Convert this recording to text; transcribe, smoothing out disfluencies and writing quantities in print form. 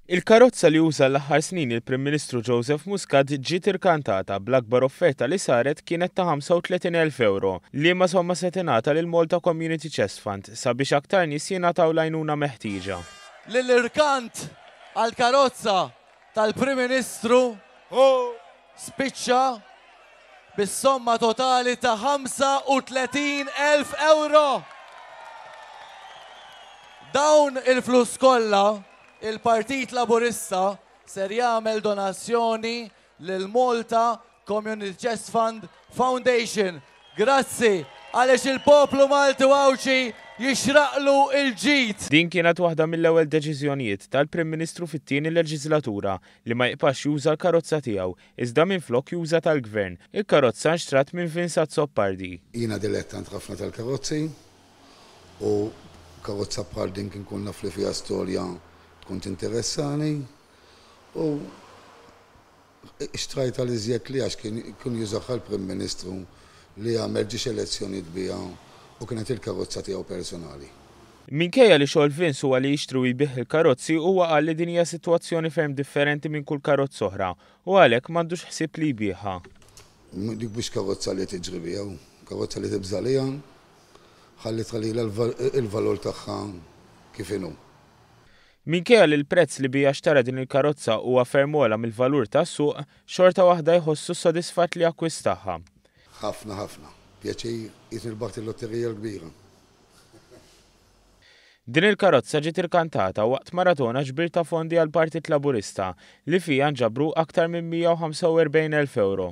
Il-karozza li uża l-aħħar snin il-Prim Ministru Joseph Muscat ġiet irkantata bl-akbar offerta li saret kienet ta' 35,000 euro li ma somma se tingħata lil Malta Community Chest Fund sabiex aktar nies jingħataw l-għajnuna meħtieġa. L-irkant għall-karozza tal-Prim Ministru spiċċa bis-somma totali ta' 35,000 euro. Dawn il-flus kollha il-Partit Laburista ser jagħmel donazzjoni lil Malta Community Chest Fund Foundation. Grazzi għaliex il-poplu Malti Wawċi jixraqlu il-ġid. Din kienet waħda mill-ewwel deċiżjonijiet tal-Prim Ministru fit-tieni leġislatura li ma jibqax juża l-karozza tiegħu iżda minflok juża tal-Gvern. Il-karozza nxtrat minn Vincent Soppardi. Jiena dilettant ħafna tal-karozzi u karozza bħal din kien kunna fl-fija storja kont interessani u xtrajta li zjek li għax kien jużaħħa l-Prim Ministru li għamel ġiex elezzjonijiet biha u kienet il-karozza tiegħu personali. Minkejja li xogħol Vince huwa li jixtru jbih il-karozzi huwa qal li din hija sitwazzjoni ferm differenti minn kull karozza oħra u għalhekk m'għandux ħsieb li jbieħha. Dik biex karozza li tiġri biha, karozza li tibża liha, ħallit ħallila il-valur tagħha kif inhu. Minkejja li l-prezz li bija xtara din il-karozza huwa ferm ogħla mill-valur tas-suq, xorta waħda jħossu sodisfatt li akkwistaha. Ħafna. Pjaċir jitilbaħt il-lotterija l-kbira. Din il-karozza ġiet irkantata waqt maratona ġbir ta' fondi għall-Partit Laburista li fija nġabru aktar minn 145,000 euro.